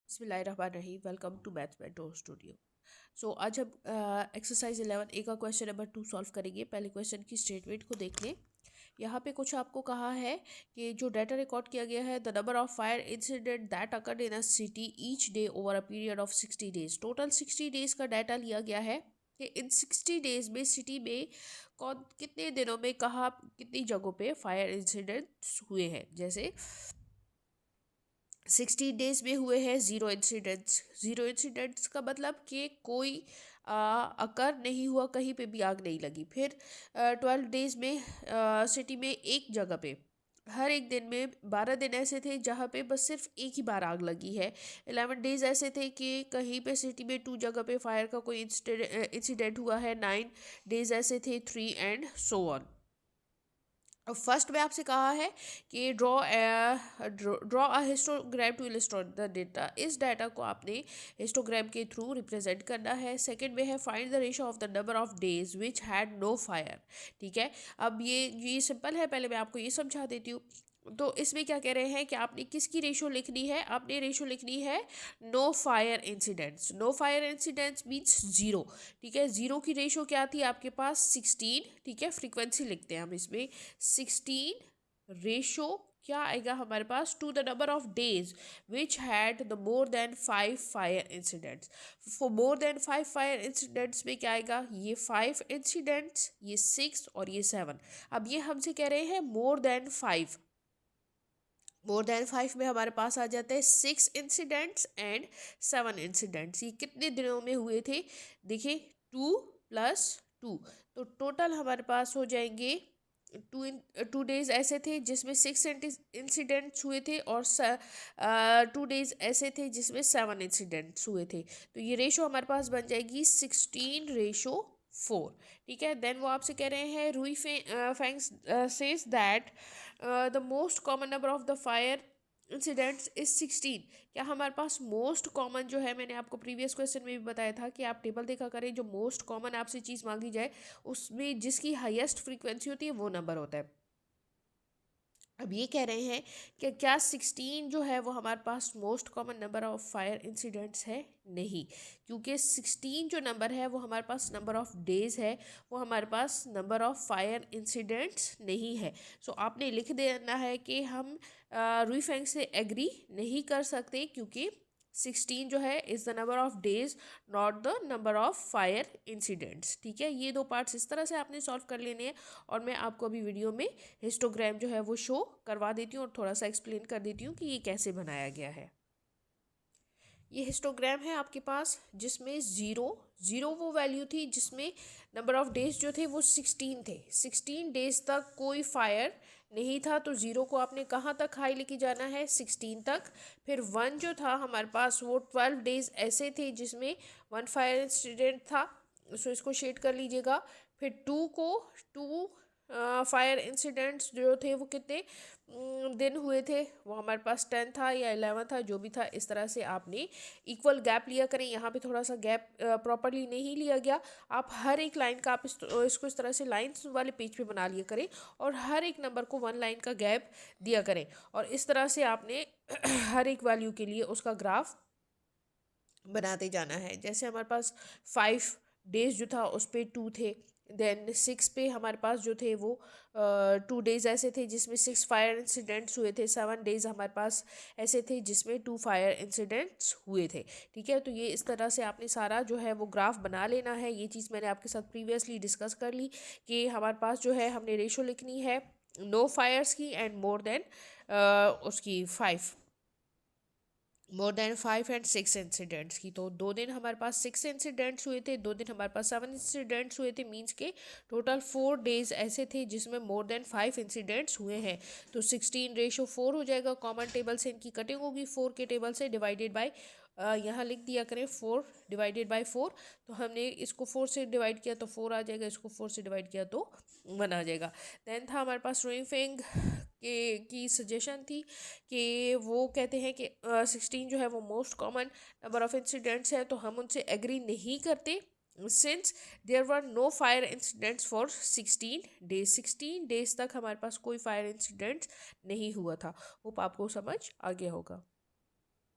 बिस्मिल्लाहिर्रहमानिर्रहीम। Welcome to maths mentor studio. So आज हम एक्सरसाइज 11 ए का क्वेश्चन नंबर 2 सॉल्व करेंगे। पहले क्वेश्चन की स्टेटमेंट को देख लें। यहाँ पे कुछ आपको कहा है कि जो डाटा रिकॉर्ड किया गया है, the number of fire incident that occurred in a city each day over a period of 60 days. Total 60 days का डाटा लिया गया है कि इन 60 डेज में सिटी में कौन कितने दिनों में कहाँ कितनी जगहों पे फायर इंसिडेंट्स हुए हैं। जैसे 60 डेज में हुए हैं ज़ीरो इंसिडेंट्स। ज़ीरो इंसिडेंट्स का मतलब कि कोई अकर नहीं हुआ, कहीं पे भी आग नहीं लगी। फिर 12 डेज में सिटी में एक जगह पे, हर एक दिन में 12 दिन ऐसे थे जहाँ पे बस सिर्फ एक ही बार आग लगी है। 11 डेज ऐसे थे कि कहीं पे सिटी में 2 जगह पे फायर का कोई इंसिडेंट हुआ है। 9 डेज ऐसे थे, 3 एंड सो ऑन। अब फर्स्ट में आपसे कहा है कि draw a histogram to illustrate the data. इस डाटा को आपने हिस्टोग्राम के थ्रू रिप्रेजेंट करना है। सेकंड में है find the ratio of the number of days which had no fire. ठीक है, अब ये सिंपल है। पहले मैं आपको ये समझा देती हूँ। तो इसमें क्या कह रहे हैं कि आपने किसकी रेशो लिखनी है? आपने रेशो लिखनी है no fire incidents. No fire incidents means zero. ठीक है, ज़ीरो की रेशो क्या थी आपके पास? 16। ठीक है, फ्रीक्वेंसी लिखते हैं हम इसमें 16 रेशो क्या आएगा हमारे पास to the number of days which had the more than 5 fire incidents. For more than 5 fire incidents में क्या आएगा? ये 5 इंसिडेंट्स, ये 6 और ये 7। अब ये हमसे कह रहे हैं मोर देन 5। मोर देन 5 में हमारे पास आ जाता है 6 इंसिडेंट्स एंड 7 इंसिडेंट्स। ये कितने दिनों में हुए थे? देखिए 2 + 2, तो टोटल हमारे पास हो जाएंगे 2 डेज ऐसे थे जिसमें 6 इंसिडेंट्स हुए थे और 2 डेज ऐसे थे जिसमें 7 इंसिडेंट्स हुए थे। तो ये रेशो हमारे पास बन जाएगी 16:4। ठीक है, देन वो आपसे कह रहे हैं रूई fangs says that the most common number of the fire incidents is 16। क्या हमारे पास मोस्ट कॉमन जो है, मैंने आपको प्रीवियस क्वेश्चन में भी बताया था कि आप टेबल देखा करें, जो मोस्ट कॉमन आपसे चीज़ मांगी जाए उसमें जिसकी हाईएस्ट फ्रीक्वेंसी होती है वो नंबर होता है। अब ये कह रहे हैं कि क्या 16 जो है वो हमारे पास most common number of fire incidents है? नहीं, क्योंकि 16 जो नंबर है वो हमारे पास नंबर ऑफ डेज है, वो हमारे पास नंबर ऑफ फायर इंसिडेंट्स नहीं है। सो आपने लिख देना है कि हम रुई फैंग से एग्री नहीं कर सकते, क्योंकि 16 जो है is the number of days, not the number of fire incidents. ठीक है, ये दो पार्ट्स इस तरह से आपने सॉल्व कर लेने हैं। और मैं आपको अभी वीडियो में हिस्टोग्राम जो है वो शो करवा देती हूँ और थोड़ा सा एक्सप्लेन कर देती हूँ कि ये कैसे बनाया गया है। ये हिस्टोग्राम है आपके पास जिसमें ज़ीरो ज़ीरो वो वैल्यू थी जिसमें नंबर ऑफ डेज जो थे वो 16 थे। 16 डेज तक कोई फायर नहीं था, तो ज़ीरो को आपने कहाँ तक हाई लेके जाना है? 16 तक। फिर 1 जो था हमारे पास वो 12 डेज ऐसे थे जिसमें 1 फायर इंसिडेंट था, सो इसको शेड कर लीजिएगा। फिर 2 फायर इंसिडेंट्स जो थे वो कितने दिन हुए थे? वो हमारे पास 10 था या 11 था, जो भी था। इस तरह से आपने इक्वल गैप लिया करें। यहाँ पे थोड़ा सा गैप प्रॉपरली नहीं लिया गया। आप हर एक लाइन का आप इसको इस तरह से लाइंस वाले पेज पे बना लिया करें और हर एक नंबर को 1 लाइन का गैप दिया करें, और इस तरह से आपने हर एक वैल्यू के लिए उसका ग्राफ बनाते जाना है। जैसे हमारे पास 5 डेज जो था उस पर 2 थे, देन 6 पे हमारे पास जो थे वो 2 डेज ऐसे थे जिसमें 6 फायर इंसिडेंट्स हुए थे। 7 डेज हमारे पास ऐसे थे जिसमें 2 फायर इंसिडेंट्स हुए थे। ठीक है, तो ये इस तरह से आपने सारा जो है वो ग्राफ बना लेना है। ये चीज़ मैंने आपके साथ प्रीवियसली डिस्कस कर ली कि हमारे पास जो है हमने रेशो लिखनी है नो फायर्स की एंड मोर देन उसकी 5, मोर देन 5 एंड 6 इंसिडेंट्स की। तो 2 दिन हमारे पास 6 इंसिडेंट्स हुए थे, 2 दिन हमारे पास 7 इंसिडेंट्स हुए थे, मीन्स के टोटल 4 डेज ऐसे थे जिसमें मोर देन 5 इंसिडेंट्स हुए हैं। तो 16:4 हो जाएगा। कॉमन टेबल से इनकी कटिंग होगी 4 के टेबल से, डिवाइडेड बाय यहाँ लिख दिया करें 4 डिवाइडेड बाय 4। तो हमने इसको 4 से डिवाइड किया तो 4 आ जाएगा, इसको 4 से डिवाइड किया तो 1 आ जाएगा। देन था हमारे पास रुई फेंग की सजेशन थी कि वो कहते हैं कि 16 जो है वो most common number of incidents है, तो हम उनसे एग्री नहीं करते since there were no fire incidents for 16 days. 16 days तक हमारे पास कोई फायर इंसिडेंट्स नहीं हुआ था। होप आपको समझ आ गया होगा।